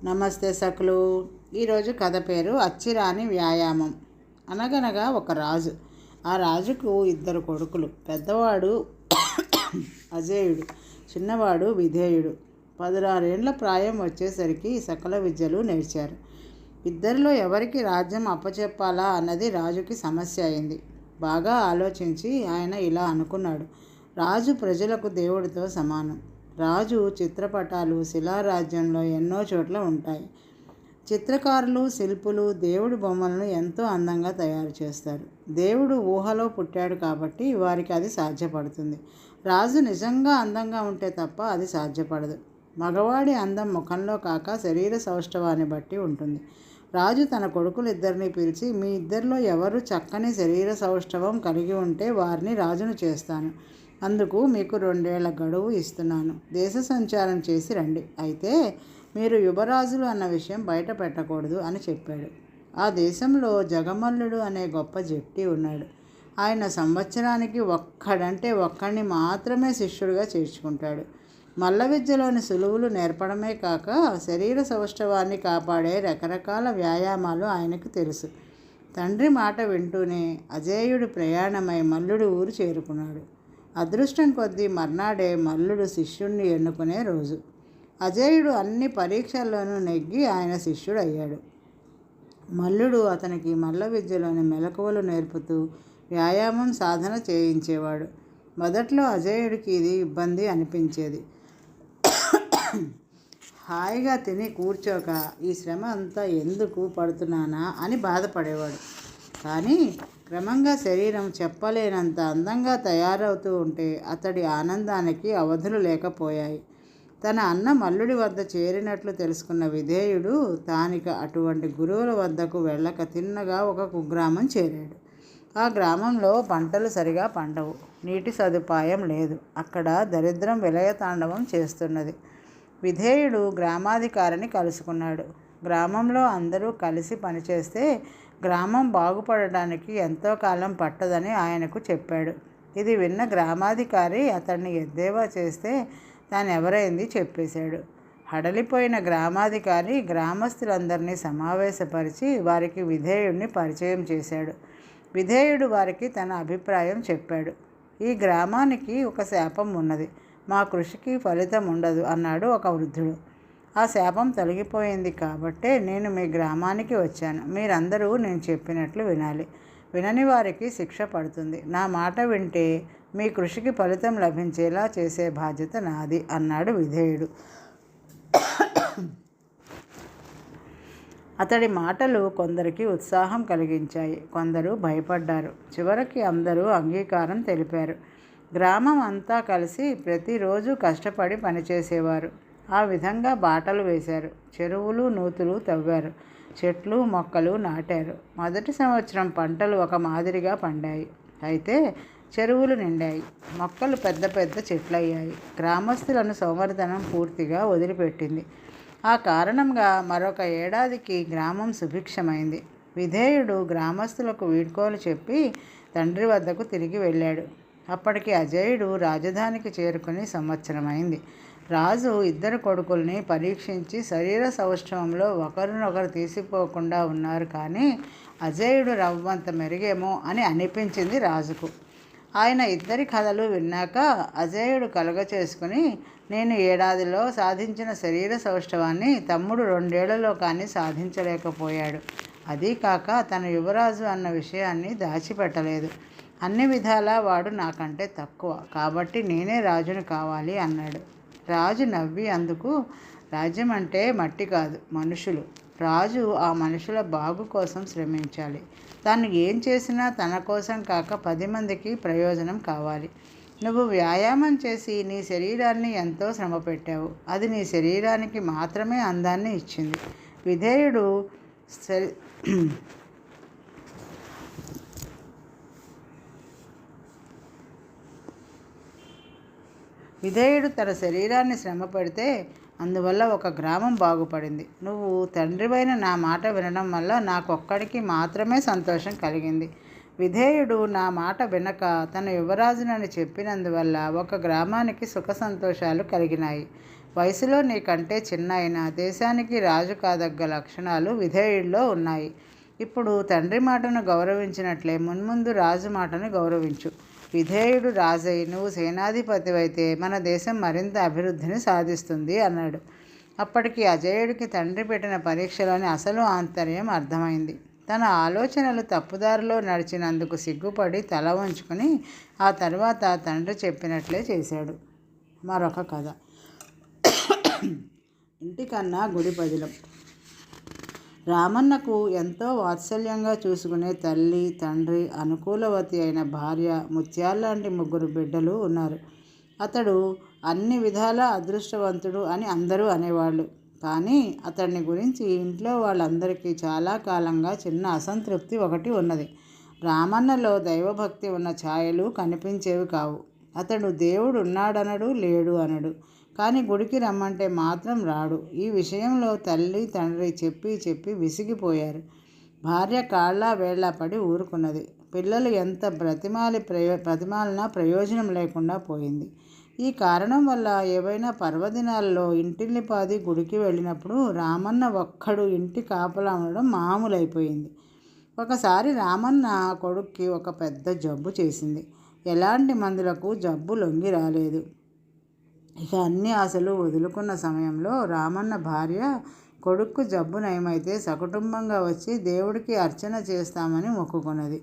నమస్తే సకులు. ఈరోజు కథ పేరు అచ్చిరాని వ్యాయామం. అనగనగా ఒక రాజు. ఆ రాజుకు ఇద్దరు కొడుకులు. పెద్దవాడు అజేయుడు, చిన్నవాడు విధేయుడు. 16 ఏండ్ల ప్రాయం వచ్చేసరికి సకల విద్యలు నేర్చారు. ఇద్దరిలో ఎవరికి రాజ్యం అప్పచెప్పాలా అన్నది రాజుకి సమస్య అయింది. బాగా ఆలోచించి ఆయన ఇలా అనుకున్నాడు: రాజు ప్రజలకు దేవుడితో సమానం. రాజు చిత్రపటాలు శిలారాజ్యంలో ఎన్నో చోట్ల ఉంటాయి. చిత్రకారులు, శిల్పులు దేవుడి బొమ్మలను ఎంతో అందంగా తయారు చేస్తారు. దేవుడు ఊహలో పుట్టాడు కాబట్టి వారికి అది సాధ్యపడుతుంది. రాజు నిజంగా అందంగా ఉంటే తప్ప అది సాధ్యపడదు. మగవాడి అందం ముఖంలో కాక శరీర సౌష్ఠవాన్ని బట్టి ఉంటుంది. రాజు తన కొడుకులిద్దరినీ పిలిచి, మీ ఇద్దరిలో ఎవరు చక్కని శరీర సౌష్ఠవం కలిగి ఉంటే వారిని రాజును చేస్తాను. అందుకు మీకు 2 ఏళ్ల గడువు ఇస్తున్నాను. దేశ సంచారం చేసి రండి. అయితే మీరు యువరాజులు అన్న విషయం బయట పెట్టకూడదు అని చెప్పాడు. ఆ దేశంలో జగమల్లుడు అనే గొప్ప జట్టి ఉన్నాడు. ఆయన సంవత్సరానికి ఒక్కడిని మాత్రమే శిష్యుడిగా చేర్చుకుంటాడు. మల్ల విద్యలోని సులువులు నేర్పడమే కాక శరీర సౌష్ఠవాన్ని కాపాడే రకరకాల వ్యాయామాలు ఆయనకు తెలుసు. తండ్రి మాట వింటూనే అజేయుడు ప్రయాణమై మల్లుడి ఊరు చేరుకున్నాడు. అదృష్టం కొద్దీ మర్నాడే మల్లుడు శిష్యుణ్ణి ఎన్నుకునే రోజు. అజేయుడు అన్ని పరీక్షల్లోనూ నెగ్గి ఆయన శిష్యుడు అయ్యాడు. మల్లుడు అతనికి మల్ల విద్యలోని మెలకువలు నేర్పుతూ వ్యాయామం సాధన చేయించేవాడు. మొదట్లో అజేయుడికి ఇది ఇబ్బంది అనిపించేది. హాయిగా తిని కూర్చోక ఈ శ్రమ అంతా ఎందుకు పడుతున్నానా అని బాధపడేవాడు. కానీ క్రమంగా శరీరం చెప్పలేనంత అందంగా తయారవుతూ ఉంటే అతడి ఆనందానికి అవధులు లేకపోయాయి. తన అన్న మల్లుడి వద్ద చేరినట్లు తెలుసుకున్న విధేయుడు తానిక అటువంటి గురువుల వద్దకు వెళ్ళక తిన్నగా ఒక కుగ్రామం చేరాడు. ఆ గ్రామంలో పంటలు సరిగా పండవు. నీటి సదుపాయం లేదు. అక్కడ దరిద్రం విలయతాండవం చేస్తున్నది. విధేయుడు గ్రామాధికారిని కలుసుకున్నాడు. గ్రామంలో అందరూ కలిసి పనిచేస్తే గ్రామం బాగుపడడానికి ఎంతో కాలం పట్టదని ఆయనకు చెప్పాడు. ఇది విన్న గ్రామాధికారి అతన్ని ఎద్దేవా చేస్తే తానెవరైంది చెప్పేశాడు. హడలిపోయిన గ్రామాధికారి గ్రామస్తులందరినీ సమావేశపరిచి వారికి విధేయుడిని పరిచయం చేశాడు. విధేయుడు వారికి తన అభిప్రాయం చెప్పాడు. ఈ గ్రామానికి ఒక శాపం ఉన్నది. మా కృషికి ఫలితం ఉండదు అన్నాడు ఒక వృద్ధుడు. ఆ శాపం తొలగిపోయింది కాబట్టే నేను మీ గ్రామానికి వచ్చాను. మీరందరూ నేను చెప్పినట్లు వినాలి. వినని వారికి శిక్ష పడుతుంది. నా మాట వింటే మీ కృషికి ఫలితం లభించేలా చేసే బాధ్యత నాది అన్నాడు విధేయుడు. అతడి మాటలు కొందరికి ఉత్సాహం కలిగించాయి. కొందరు భయపడ్డారు. చివరికి అందరూ అంగీకారం తెలిపారు. గ్రామం అంతా కలిసి ప్రతిరోజు కష్టపడి పనిచేసేవారు. ఆ విధంగా బాటలు వేశారు. చెరువులు నూతులు తవ్వారు. చెట్లు మొక్కలు నాటారు. మొదటి సంవత్సరం పంటలు ఒక మాదిరిగా పండాయి. అయితే చెరువులు నిండాయి. మొక్కలు పెద్ద పెద్ద చెట్లయ్యాయి. గ్రామస్తులను సోమరితనం పూర్తిగా వదిలిపెట్టింది. ఆ కారణంగా మరొక ఏడాదికి గ్రామం సుభిక్షమైంది. విధేయుడు గ్రామస్తులకు వీడ్కోలు చెప్పి తండ్రి వద్దకు తిరిగి వెళ్ళాడు. అప్పటికి అజేయుడు రాజధానికి చేరుకుని సంవత్సరమైంది. రాజు ఇద్దరు కొడుకుల్ని పరీక్షించి శరీర సౌష్ఠవంలో ఒకరినొకరు తీసిపోకుండా ఉన్నారు. కానీ అజేయుడు రవ్వంత మెరుగేమో అని అనిపించింది రాజుకు. ఆయన ఇద్దరి కథలు విన్నాక అజేయుడు కలుగచేసుకుని, నేను ఏడాదిలో సాధించిన శరీర సౌష్ఠవాన్ని తమ్ముడు 2 ఏళ్లలో కానీ సాధించలేకపోయాడు. అదీ కాక తన యువరాజు అన్న విషయాన్ని దాచిపెట్టలేదు. అన్ని విధాలా వాడు నాకంటే తక్కువ. కాబట్టి నేనే రాజును కావాలి అన్నాడు. రాజు నవ్వి అందుకు, రాజ్యం అంటే మట్టి కాదు, మనుషులు. రాజు ఆ మనుషుల బాగు కోసం శ్రమించాలి. తాను ఏం చేసినా తన కోసం కాక 10 మందికి ప్రయోజనం కావాలి. నువ్వు వ్యాయామం చేసి నీ శరీరాన్ని ఎంతో శ్రమ పెట్టావు. అది నీ శరీరానికి మాత్రమే అందాన్ని ఇచ్చింది. విధేయుడు తన శరీరాన్ని శ్రమ పెడితే అందువల్ల ఒక గ్రామం బాగుపడింది. నువ్వు తండ్రివైన నా మాట వినడం వల్ల నాకొక్కడికి మాత్రమే సంతోషం కలిగింది. విధేయుడు నా మాట వినక తన యువరాజునని చెప్పినందువల్ల ఒక గ్రామానికి సుఖ సంతోషాలు కలిగినాయి. వయసులో నీకంటే చిన్న అయినా దేశానికి రాజు కాదగ్గ లక్షణాలు విధేయుడిలో ఉన్నాయి. ఇప్పుడు తండ్రి మాటను గౌరవించినట్లే మున్ముందు రాజు మాటను గౌరవించు. విధేయుడు రాజై నువ్వు సేనాధిపతివైతే మన దేశం మరింత అభివృద్ధిని సాధిస్తుంది అన్నాడు. అప్పటికి అజయుడికి తండ్రి పెట్టిన పరీక్షలోని అసలు ఆంతర్యం అర్థమైంది. తన ఆలోచనలు తప్పుదారిలో నడిచినందుకు సిగ్గుపడి తల వంచుకొని ఆ తర్వాత తండ్రి చెప్పినట్లే చేశాడు. మరొక కథ. ఇంటికన్నా గుడి పదిలం. రామన్నకు ఎంతో వాత్సల్యంగా చూసుకునే తల్లి, తండ్రి, అనుకూలవతి అయిన భార్య, ముత్యాల్లాంటి 3 బిడ్డలు ఉన్నారు. అతడు అన్ని విధాలా అదృష్టవంతుడు అని అందరూ అనేవాళ్ళు. కానీ అతడిని గురించి ఇంట్లో వాళ్ళందరికీ చాలా కాలంగా చిన్న అసంతృప్తి ఒకటి ఉన్నది. రామన్నలో దైవభక్తి ఉన్న ఛాయలు కనిపించేవి కావు. అతడు దేవుడు ఉన్నాడనడు, లేడు అనడు. కానీ గుడికి రమ్మంటే మాత్రం రాడు. ఈ విషయంలో తల్లి, తండ్రి చెప్పి విసిగిపోయారు. భార్య కాళ్ళ వేళ్ళ పడి ఊరుకున్నది. పిల్లలు ఎంత ప్రతిమాలినా ప్రయోజనం లేకుండా పోయింది. ఈ కారణం వల్ల ఏవైనా పర్వదినాల్లో ఇంటిల్లిపాది గుడికి వెళ్ళినప్పుడు రామన్న ఒక్కడు ఇంటి కాపలా ఉండడం మామూలైపోయింది. ఒకసారి రామన్న కొడుక్కి ఒక పెద్ద జబ్బు చేసింది. ఎలాంటి మందులకు జబ్బు లొంగి రాలేదు. ఇక అన్ని ఆశలు వదులుకున్న సమయంలో రామన్న భార్య కొడుక్కు జబ్బు నయమైతే సకుటుంబంగా వచ్చి దేవుడికి అర్చన చేస్తామని మొక్కుకున్నది.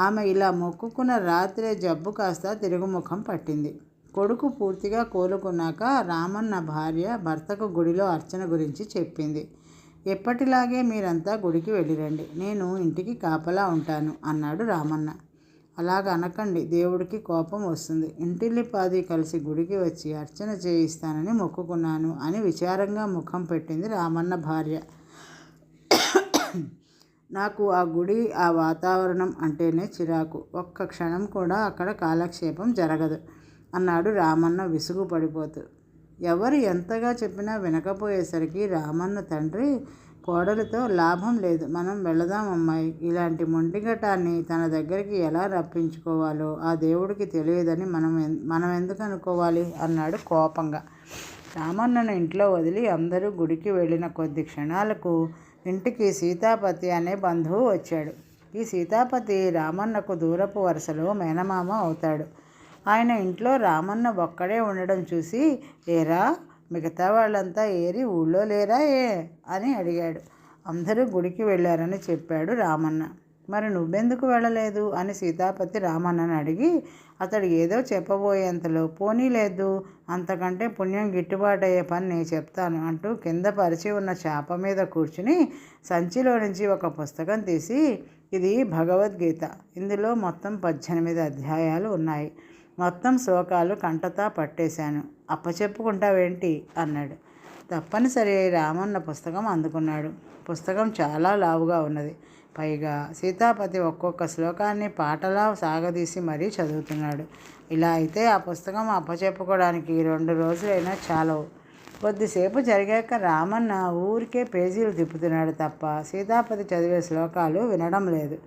ఆమె ఇలా మొక్కుకున్న రాత్రే జబ్బు కాస్త తిరుగుముఖం పట్టింది. కొడుకు పూర్తిగా కోలుకున్నాక రామన్న భార్య భర్తకు గుడిలో అర్చన గురించి చెప్పింది. ఎప్పటిలాగే మీరంతా గుడికి వెళ్ళిరండి, నేను ఇంటికి కాపలా ఉంటాను అన్నాడు రామన్న. అలాగ అనకండి, దేవుడికి కోపం వస్తుంది. ఇంటిల్లిపాది కలిసి గుడికి వచ్చి అర్చన చేయిస్తానని మొక్కుకున్నాను అని విచారంగా ముఖం పెట్టింది రామన్న భార్య. నాకు ఆ గుడి, ఆ వాతావరణం అంటేనే చిరాకు. ఒక్క క్షణం కూడా అక్కడ కాలక్షేపం జరగదు అన్నాడు రామన్న విసుగు పడిపోతూ. ఎవరు ఎంతగా చెప్పినా వినకపోయేసరికి రామన్న తండ్రి కోడలితో లాభం లేదు, మనం వెళదాం అమ్మాయి. ఇలాంటి మొండిగటాన్ని తన దగ్గరికి ఎలా రప్పించుకోవాలో ఆ దేవుడికి తెలియదని మనం ఎందుకు అనుకోవాలి అన్నాడు కోపంగా. రామన్నను ఇంట్లో వదిలి అందరూ గుడికి వెళ్ళిన కొద్ది క్షణాలకు ఇంటికి సీతాపతి అనే బంధువు వచ్చాడు. ఈ సీతాపతి రామన్నకు దూరపు వరుసలో మేనమామ అవుతాడు. ఆయన ఇంట్లో రామన్న ఒక్కడే ఉండడం చూసి, ఏరా మిగతా వాళ్ళంతా ఏరి ఊళ్ళో లేరా అని అడిగాడు. అందరూ గుడికి వెళ్ళారని చెప్పాడు రామన్న. మరి నువ్వెందుకు వెళ్ళలేదు అని సీతాపతి రామన్నని అడిగి, అతడు ఏదో చెప్పబోయేంతలో పోనీ లేదు, అంతకంటే పుణ్యం గిట్టుబాటయ్యే పని నేను చెప్తాను అంటూ కింద పరిచి ఉన్న చాప మీద కూర్చుని సంచిలో నుంచి ఒక పుస్తకం తీసి, ఇది భగవద్గీత, ఇందులో మొత్తం 18 అధ్యాయాలు ఉన్నాయి, మొత్తం శ్లోకాలు కంటతా పట్టేశాను, అప్పచెప్పుకుంటావేంటి అన్నాడు. తప్పనిసరి రామన్న పుస్తకం అందుకున్నాడు. పుస్తకం చాలా లావుగా ఉన్నది. పైగా సీతాపతి ఒక్కొక్క శ్లోకాన్ని పాటలా సాగదీసి మరీ చదువుతున్నాడు. ఇలా అయితే ఆ పుస్తకం అప్పచెప్పుకోవడానికి 2 రోజులైనా చాలవు. కొద్దిసేపు జరిగాక రామన్న ఊరికే పేజీలు తిప్పుతున్నాడు తప్ప సీతాపతి చదివే శ్లోకాలు వినడం లేదు.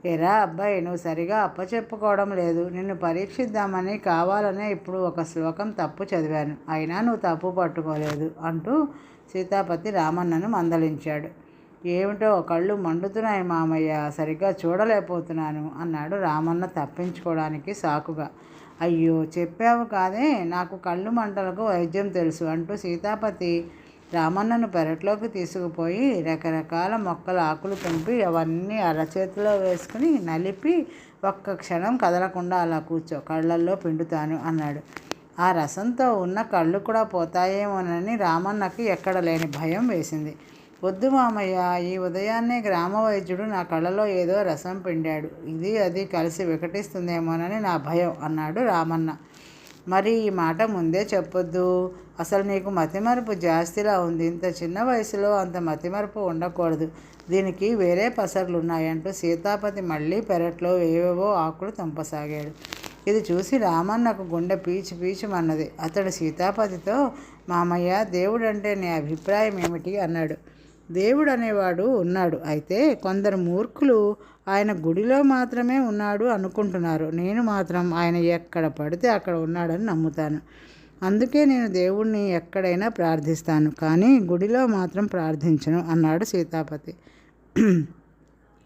ఏరా అబ్బాయి, నువ్వు సరిగా అప్పచెప్పుకోవడం లేదు, నిన్ను పరీక్షిద్దామని కావాలనే ఇప్పుడు ఒక శ్లోకం తప్పు చదివాను, అయినా నువ్వు తప్పు పట్టుకోలేదు అంటూ సీతాపతి రామన్నను మందలించాడు. ఏమిటో కళ్ళు మండుతున్నాయి మామయ్య, సరిగ్గా చూడలేకపోతున్నాను అన్నాడు రామన్న తప్పించుకోవడానికి సాకుగా. అయ్యో చెప్పావు కాదే, నాకు కళ్ళు మంటలకు వైద్యం తెలుసు అంటూ సీతాపతి రామన్నను పెరట్లోకి తీసుకుపోయి రకరకాల మొక్కల ఆకులు తెంపి అవన్నీ అరచేతిలో వేసుకుని నలిపి, ఒక్క క్షణం కదలకుండా అలా కూర్చో, కళ్ళల్లో పిండుతాను అన్నాడు. ఆ రసంతో ఉన్న కళ్ళు కూడా పోతాయేమోనని రామన్నకి ఎక్కడ లేని భయం వేసింది. వద్దు మామయ్య, ఈ ఉదయాన్నే గ్రామ వైద్యుడు నా కళ్ళలో ఏదో రసం పిండాడు, ఇది అది కలిసి వికటిస్తుందేమోనని నా భయం అన్నాడు రామన్న. మరి ఈ మాట ముందే చెప్పొద్దు, అసలు నీకు మతిమరుపు జాస్తిలా ఉంది, ఇంత చిన్న వయసులో అంత మతిమరుపు ఉండకూడదు, దీనికి వేరే పసర్లున్నాయంటూ సీతాపతి మళ్ళీ పెరట్లో ఏవేవో ఆకులు తెంపసాగాడు. ఇది చూసి రామన్నకు గుండె పీచుమన్నది. అతడు సీతాపతితో, మామయ్య, దేవుడంటే నీ అభిప్రాయం ఏమిటి అన్నాడు. దేవుడు అనేవాడు ఉన్నాడు, అయితే కొందరు మూర్ఖులు ఆయన గుడిలో మాత్రమే ఉన్నాడు అనుకుంటున్నారు. నేను మాత్రం ఆయన ఎక్కడ పడితే అక్కడ ఉన్నాడని నమ్ముతాను. అందుకే నేను దేవుణ్ణి ఎక్కడైనా ప్రార్థిస్తాను, కానీ గుడిలో మాత్రం ప్రార్థించను అన్నాడు సీతాపతి.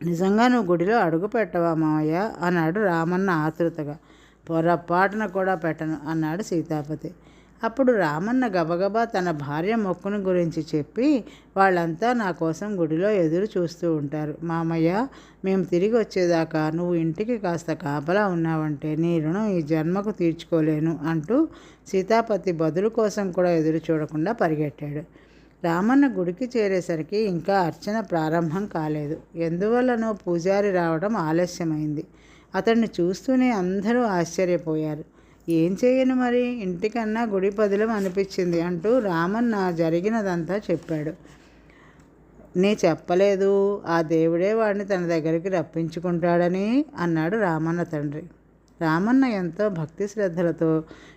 నిజంగా నువ్వు గుడిలో అడుగు పెట్టవా మావయ్య అన్నాడు రామన్న ఆతృతగా. పొరపాటున కూడా పెట్టను అన్నాడు సీతాపతి. అప్పుడు రామన్న గబగబా తన భార్య మొక్కును గురించి చెప్పి, వాళ్ళంతా నా కోసం గుడిలో ఎదురు చూస్తూ ఉంటారు మామయ్య, మేము తిరిగి వచ్చేదాకా నువ్వు ఇంటికి కాస్త కాపలా ఉన్నావంటే నీ రుణం ఈ జన్మకు తీర్చుకోలేను అంటూ సీతాపతి బదులు కోసం కూడా ఎదురు చూడకుండా పరిగెట్టాడు. రామన్న గుడికి చేరేసరికి ఇంకా అర్చన ప్రారంభం కాలేదు. ఎందువల్లనో పూజారి రావడం ఆలస్యమైంది. అతన్ని చూస్తూనే అందరూ ఆశ్చర్యపోయారు. ఏం చేయను మరి, ఇంటికన్నా గుడి పదిలం అనిపించింది అంటూ రామన్న జరిగినదంతా చెప్పాడు. నీ చెప్పలేదు, ఆ దేవుడే వాడిని తన దగ్గరికి రప్పించుకుంటాడని అన్నాడు రామన్న తండ్రి. రామన్న ఎంతో భక్తి శ్రద్ధలతో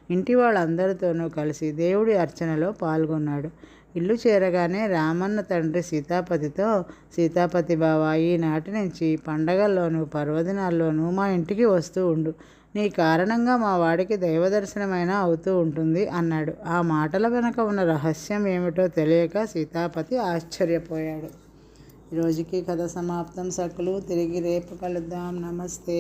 ఇంటి వాళ్ళందరితోనూ కలిసి దేవుడి అర్చనలో పాల్గొన్నాడు. ఇల్లు చేరగానే రామన్న తండ్రి సీతాపతితో, సీతాపతి బావ, ఈనాటి నుంచి పండగల్లోనూ పర్వదినాల్లోనూ మా ఇంటికి వస్తూ ఉండు. నీ కారణంగా మా వాడికి దైవ దర్శనమైనా అవుతూ ఉంటుంది అన్నాడు. ఆ మాటల వెనక ఉన్న రహస్యం ఏమిటో తెలియక సీతాపతి ఆశ్చర్యపోయాడు. ఈరోజుకి కథ సమాప్తం సకులు. తిరిగి రేపు కలుద్దాం. నమస్తే.